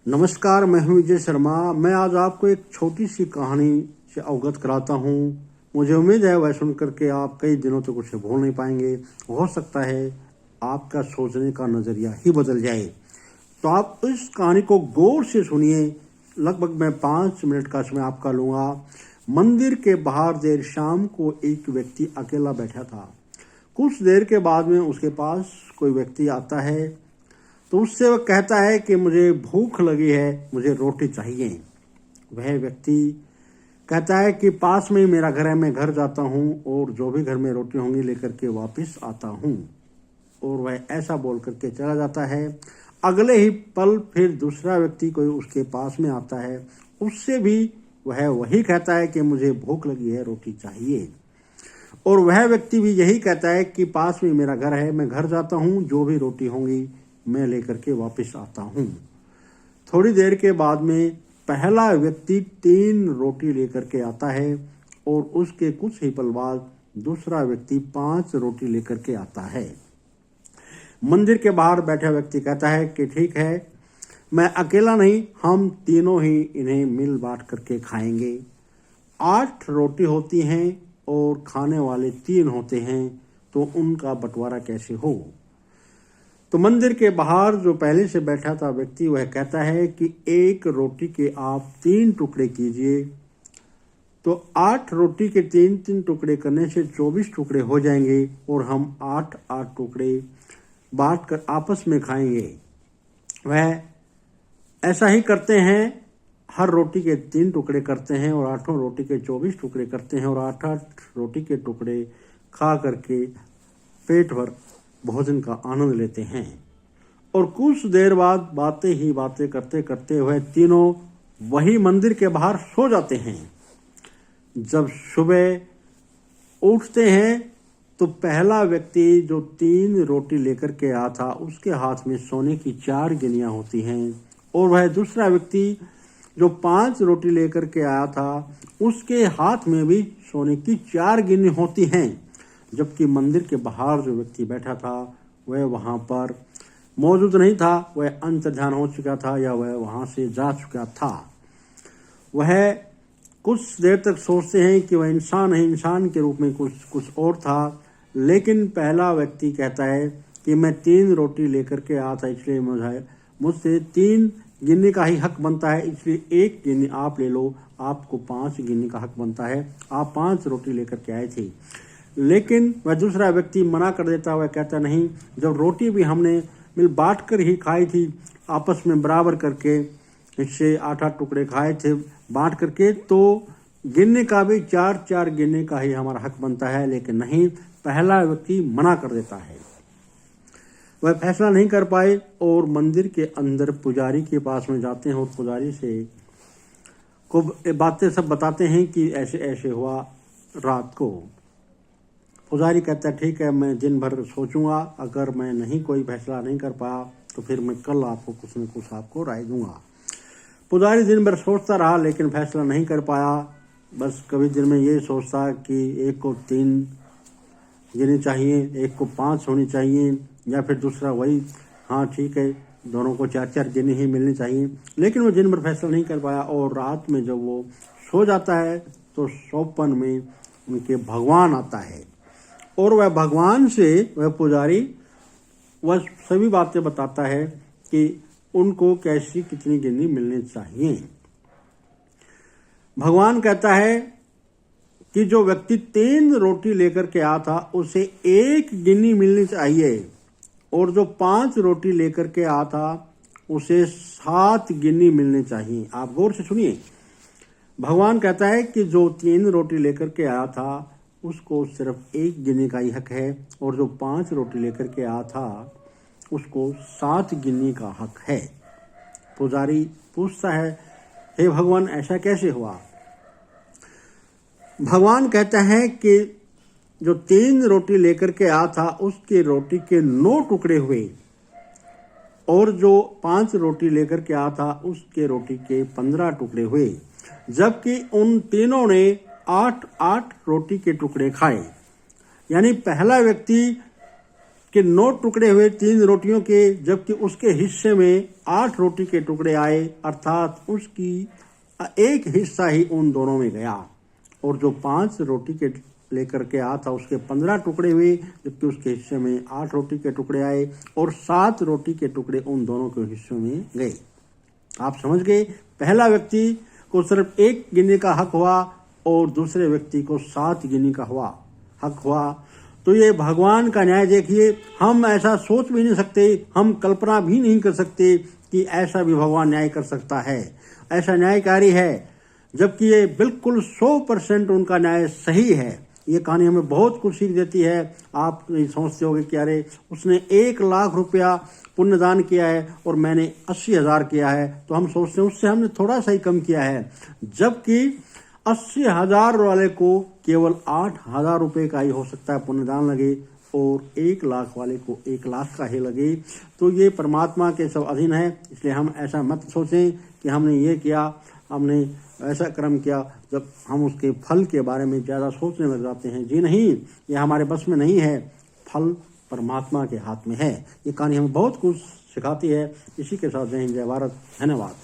नमस्कार, मैं हूं विजय शर्मा। मैं आज आपको एक छोटी सी कहानी से अवगत कराता हूं। मुझे उम्मीद है वह सुनकर के आप कई दिनों तक उसे भूल नहीं पाएंगे। हो सकता है आपका सोचने का नज़रिया ही बदल जाए। तो आप इस कहानी को गौर से सुनिए। लगभग मैं 5 मिनट का समय आपका लूँगा। मंदिर के बाहर देर शाम को एक व्यक्ति अकेला बैठा था। कुछ देर के बाद में उसके पास कोई व्यक्ति आता है तो उससे वह कहता है कि मुझे भूख लगी है, मुझे रोटी चाहिए। वह व्यक्ति कहता है कि पास में ही मेरा घर है, मैं घर जाता हूँ और जो भी घर में रोटी होंगी लेकर के वापस आता हूँ। और वह ऐसा बोल करके चला जाता है। अगले ही पल फिर दूसरा व्यक्ति कोई उसके पास में आता है, उससे भी वह वही कहता है कि मुझे भूख लगी है, रोटी चाहिए। और वह व्यक्ति भी यही कहता है कि पास में मेरा घर है, मैं घर जाता हूँ, जो भी रोटी होंगी मैं लेकर के वापस आता हूँ। थोड़ी देर के बाद में पहला व्यक्ति 3 रोटी लेकर के आता है और उसके कुछ ही पल बाद दूसरा व्यक्ति 5 रोटी लेकर के आता है। मंदिर के बाहर बैठा व्यक्ति कहता है कि ठीक है, मैं अकेला नहीं, हम तीनों ही इन्हें मिल बांट करके खाएंगे। 8 रोटी होती हैं और खाने वाले 3 होते हैं, तो उनका बंटवारा कैसे हो। तो मंदिर के बाहर जो पहले से बैठा था व्यक्ति वह कहता है कि 1 रोटी के आप 3 टुकड़े कीजिए। तो 8 रोटी के 3-3 टुकड़े करने से 24 टुकड़े हो जाएंगे और हम 8-8 टुकड़े बांट कर आपस में खाएंगे। वह ऐसा ही करते हैं, हर रोटी के 3 टुकड़े करते हैं और 8 रोटी के 24 टुकड़े करते हैं और 8-8 रोटी के टुकड़े खा करके पेट भर भोजन का आनंद लेते हैं। और कुछ देर बाद बातें ही बातें करते करते वह तीनों वही मंदिर के बाहर सो जाते हैं। जब सुबह उठते हैं तो पहला व्यक्ति जो 3 रोटी लेकर के आया था उसके हाथ में सोने की 4 गिन्नियां होती हैं और वह दूसरा व्यक्ति जो 5 रोटी लेकर के आया था उसके हाथ में भी सोने की 4 गिन्नी होती हैं। जबकि मंदिर के बाहर जो व्यक्ति बैठा था वह वहाँ पर मौजूद नहीं था, वह अंतर्ध्यान हो चुका था या वह वहाँ से जा चुका था। वह कुछ देर तक सोचते हैं कि वह इंसान है, इंसान के रूप में कुछ और था। लेकिन पहला व्यक्ति कहता है कि मैं 3 रोटी लेकर के आया था, इसलिए मुझसे 3 गिन्नी का ही हक बनता है, इसलिए 1 गिन्नी आप ले लो, आपको 5 गिन्नी का हक बनता है, आप 5 रोटी लेकर के आए थे। लेकिन वह दूसरा व्यक्ति मना कर देता, वह कहता नहीं, जब रोटी भी हमने मिल बांट कर ही खाई थी, आपस में बराबर करके इससे 8-8 टुकड़े खाए थे बांट करके, तो गिनने का भी 4-4 गिनने का ही हमारा हक बनता है। लेकिन नहीं, पहला व्यक्ति मना कर देता है। वह फैसला नहीं कर पाए और मंदिर के अंदर पुजारी के पास में जाते हैं और पुजारी से को बातें सब बताते हैं कि ऐसे ऐसे हुआ रात को। पुजारी कहता है ठीक है, मैं दिन भर सोचूंगा, अगर मैं नहीं कोई फैसला नहीं कर पाया तो फिर मैं कल आपको कुछ न कुछ आपको राय दूंगा। पुजारी दिन भर सोचता रहा लेकिन फैसला नहीं कर पाया। बस कभी दिन में ये सोचता कि एक को 3 गिननी चाहिए, एक को 5 होनी चाहिए, या फिर दूसरा वही हाँ ठीक है, दोनों को 4-4 गिननी ही मिलनी चाहिए। लेकिन वो दिन भर फैसला नहीं कर पाया और रात में जब वो सो जाता है तो सौपन में उनके भगवान आता है और वह भगवान से वह पुजारी वह सभी बातें बताता है कि उनको कैसी कितनी गिन्नी मिलनी चाहिए। भगवान कहता है कि जो व्यक्ति 3 रोटी लेकर के आया था उसे 1 गिन्नी मिलनी चाहिए और जो 5 रोटी लेकर के आया था उसे 7 गिन्नी मिलनी चाहिए। आप गौर से सुनिए। भगवान कहता है कि जो 3 रोटी लेकर के आया था उसको सिर्फ 1 गिन्नी का ही हक है और जो 5 रोटी लेकर के आया था उसको 7 गिन्नी का हक है। पुजारी पूछता है, हे भगवान, ऐसा कैसे हुआ। भगवान कहता है कि जो 3 रोटी लेकर के आया था उसके रोटी के 9 टुकड़े हुए और जो 5 रोटी लेकर के आया था उसके रोटी के 15 टुकड़े हुए, जबकि उन तीनों ने 8-8 रोटी के टुकड़े खाए। यानी पहला व्यक्ति कि 9 टुकड़े हुए 3 रोटियों के, जबकि उसके हिस्से में 8 रोटी के टुकड़े आए, अर्थात उसकी एक हिस्सा ही उन दोनों में गया। और जो 5 रोटी के लेकर के आया था उसके 15 टुकड़े हुए, जबकि उसके हिस्से में 8 रोटी के टुकड़े आए और 7 रोटी के टुकड़े उन दोनों के हिस्सों में गए। आप समझ गए, पहला व्यक्ति को सिर्फ 1 गिनने का हक हुआ और दूसरे व्यक्ति को 7 गिनने का हक हुआ। तो ये भगवान का न्याय देखिए, हम ऐसा सोच भी नहीं सकते, हम कल्पना भी नहीं कर सकते कि ऐसा भी भगवान न्याय कर सकता है। ऐसा न्यायकारी है, जबकि ये बिल्कुल 100% उनका न्याय सही है। ये कहानी हमें बहुत कुछ सीख देती है। आप सोचते होंगे कि अरे उसने 1 लाख रुपया पुण्यदान किया है और मैंने 80,000 किया है, तो हम सोचते हैं उससे हमने थोड़ा सा ही कम किया है, जबकि 80,000 वाले को केवल 8,000 रुपये का ही हो सकता है पुण्यदान लगे और 1 लाख वाले को 1 लाख का ही लगे। तो ये परमात्मा के सब अधीन है, इसलिए हम ऐसा मत सोचें कि हमने ये किया, हमने ऐसा कर्म किया, जब हम उसके फल के बारे में ज़्यादा सोचने लग जाते हैं। जी नहीं, ये हमारे बस में नहीं है, फल परमात्मा के हाथ में है। ये कहानी हमें बहुत कुछ सिखाती है। इसी के साथ जय हिंद, जय भारत, धन्यवाद।